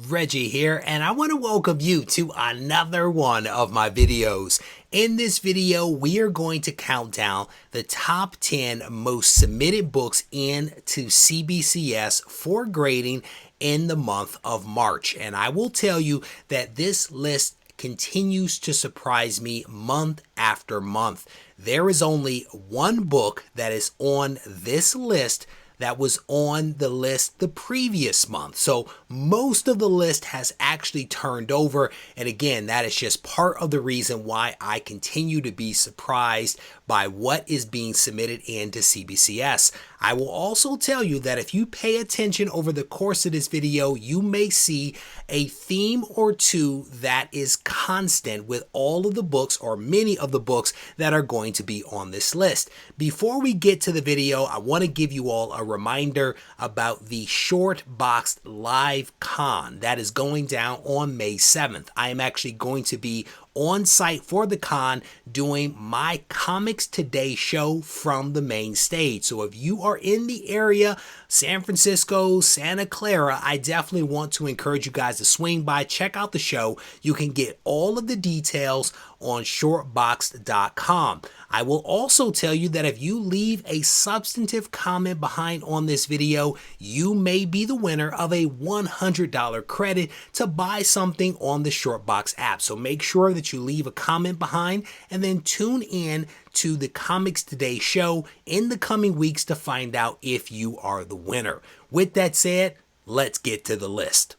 Reggie here, and I want to welcome you to another one of my videos. In this video, we are going to count down the top 10 most submitted books into CBCS for grading in the month of March. And I will tell you that this list continues to surprise me month after month. There is only one book that is on this list that was on the list the previous month. So most of the list has actually turned over. And again, that is just part of the reason why I continue to be surprised by what is being submitted into CBCS. I will also tell you that if you pay attention over the course of this video, you may see a theme or two that is constant with all of the books or many of the books that are going to be on this list. Before we get to the video, I want to give you all a reminder about the Short Boxed Live Con that is going down on May 7th. I am actually going to be on site for the con doing my Comics Today show from the main stage. So if you are in the area, San Francisco, Santa Clara, I definitely want to encourage you guys to swing by, check out the show. You can get all of the details on shortboxed.com. I will also tell you that if you leave a substantive comment behind on this video, you may be the winner of a $100 credit to buy something on the Shortbox app. So make sure that you leave a comment behind and then tune in to the Comics Today show in the coming weeks to find out if you are the winner. With that said, let's get to the list.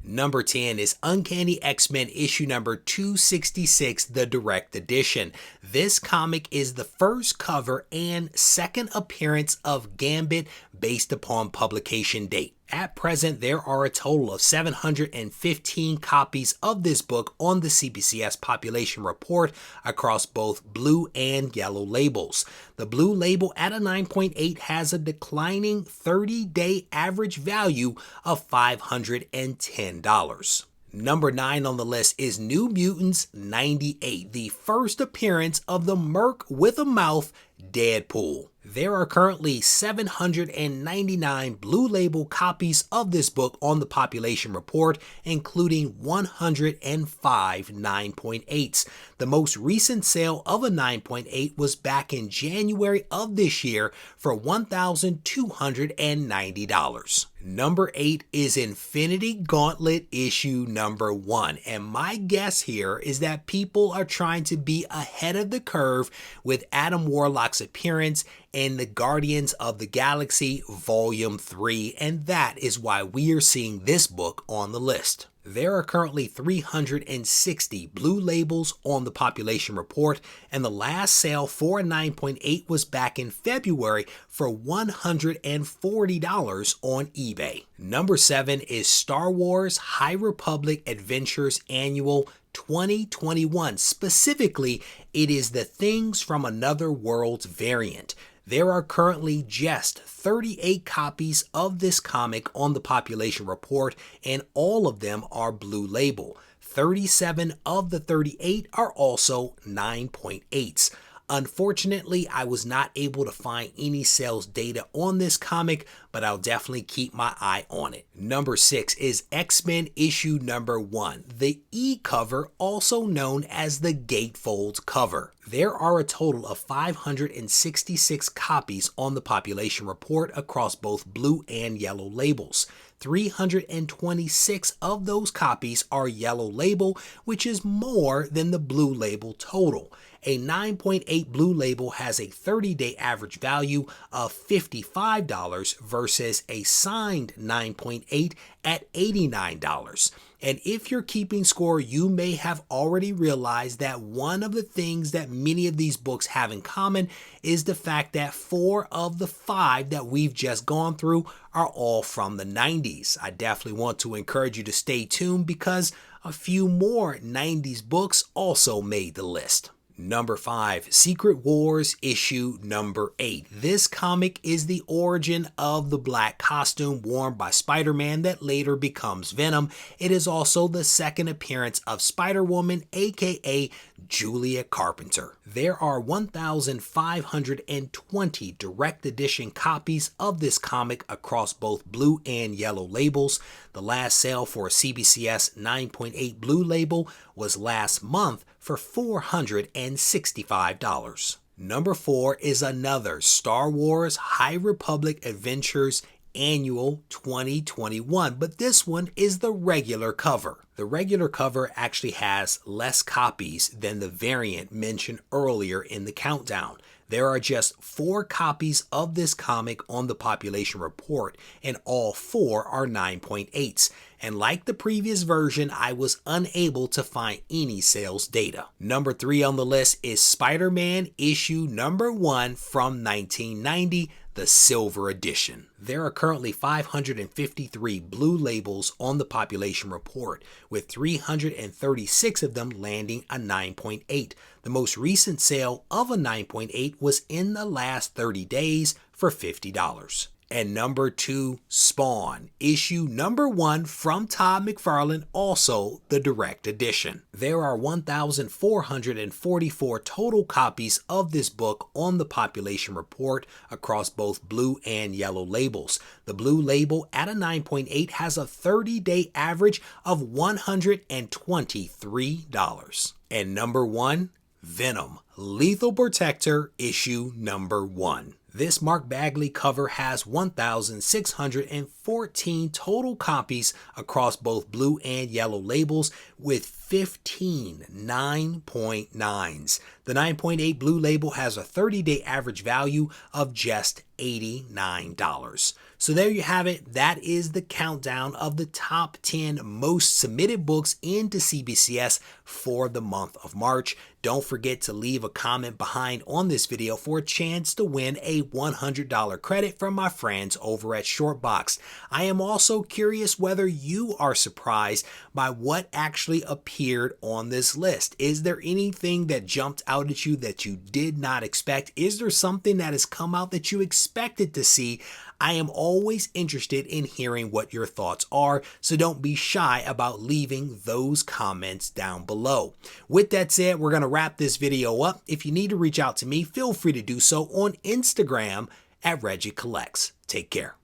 Number 10 is Uncanny X-Men issue number 266, the direct edition. This comic is the first cover and second appearance of Gambit based upon publication date. At present, there are a total of 715 copies of this book on the CBCS population report across both blue and yellow labels. The blue label at a 9.8 has a declining 30-day average value of $510. Number 9 on the list is New Mutants 98, the first appearance of the Merc with a Mouth Deadpool. There are currently 799 blue label copies of this book on the population report, including 105 9.8s. The most recent sale of a 9.8 was back in January of this year for $1,290. Number 8 is Infinity Gauntlet issue number 1, and my guess here is that people are trying to be ahead of the curve with Adam Warlock's appearance in the Guardians of the Galaxy Volume 3, and that is why we are seeing this book on the list. There are currently 360 blue labels on the population report, and the last sale for a 9.8 was back in February for $140 on eBay. Number 7 is Star Wars High Republic Adventures Annual 2021. Specifically, it is the Things from Another Worlds variant. There are currently just 38 copies of this comic on the population report, and all of them are blue label. 37 of the 38 are also 9.8s. Unfortunately, I was not able to find any sales data on this comic, but I'll definitely keep my eye on it. Number 6 is X-Men issue number 1, the E-cover, also known as the gatefold cover. There are a total of 566 copies on the population report across both blue and yellow labels. 326 of those copies are yellow label, which is more than the blue label total. A 9.8 blue label has a 30-day average value of $55 versus a signed 9.8 at $89. And if you're keeping score, you may have already realized that one of the things that many of these books have in common is the fact that 4 of the 5 that we've just gone through are all from the 90s. I definitely want to encourage you to stay tuned because a few more 90s books also made the list. Number 5, Secret Wars issue number 8. This comic is the origin of the black costume worn by Spider-Man that later becomes Venom. It is also the second appearance of Spider-Woman, aka Julia Carpenter. There are 1,520 direct edition copies of this comic across both blue and yellow labels. The last sale for a CBCS 9.8 blue label was last month for $465. Number 4 is another Star Wars High Republic Adventures Annual 2021, but this one is the regular cover. The regular cover actually has less copies than the variant mentioned earlier in the countdown. There are just 4 copies of this comic on the population report, and all 4 are 9.8s. And like the previous version, I was unable to find any sales data. Number 3 on the list is Spider-Man issue number 1 from 1990, the Silver Edition. There are currently 553 blue labels on the population report, with 336 of them landing a 9.8. The most recent sale of a 9.8 was in the last 30 days for $50. And number 2, Spawn, issue number 1 from Todd McFarlane, also the direct edition. There are 1,444 total copies of this book on the population report across both blue and yellow labels. The blue label at a 9.8 has a 30-day average of $123. And number 1, Venom, Lethal Protector, issue number 1. This Mark Bagley cover has 1,614 total copies across both blue and yellow labels, with 15 9.9s. The 9.8 blue label has a 30-day average value of just $89. So there you have it. That is the countdown of the top 10 most submitted books into CBCS for the month of March. Don't forget to leave a comment behind on this video for a chance to win a $100 credit from my friends over at Shortbox. I am also curious whether you are surprised by what actually appeared on this list. Is there anything that jumped out at you that you did not expect? Is there something that has come out that you expected to see? I am always interested in hearing what your thoughts are, so don't be shy about leaving those comments down below. With that said, we're going to wrap this video up. If you need to reach out to me, feel free to do so on Instagram at Regie Collects. Take care.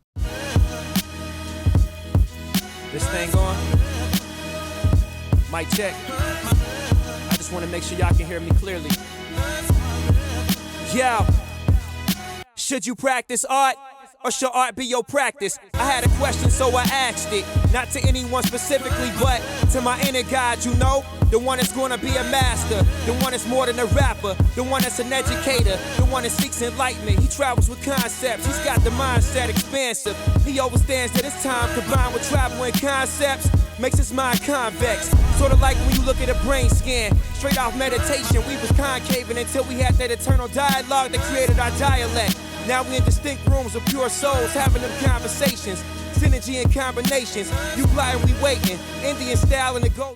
This thing on? Mic check. I just want to make sure y'all can hear me clearly. Yo, should you practice art? Or should art be your practice? I had a question, so I asked it. Not to anyone specifically, but to my inner God, you know? The one that's gonna be a master. The one that's more than a rapper. The one that's an educator. The one that seeks enlightenment. He travels with concepts. He's got the mindset expansive. He understands that his time combined with travel and concepts makes his mind convex. Sort of like when you look at a brain scan. Straight off meditation, we was concaving until we had that eternal dialogue that created our dialect. Now we in distinct rooms of pure souls having them conversations. Synergy and combinations. You fly and we waiting. Indian style and the go.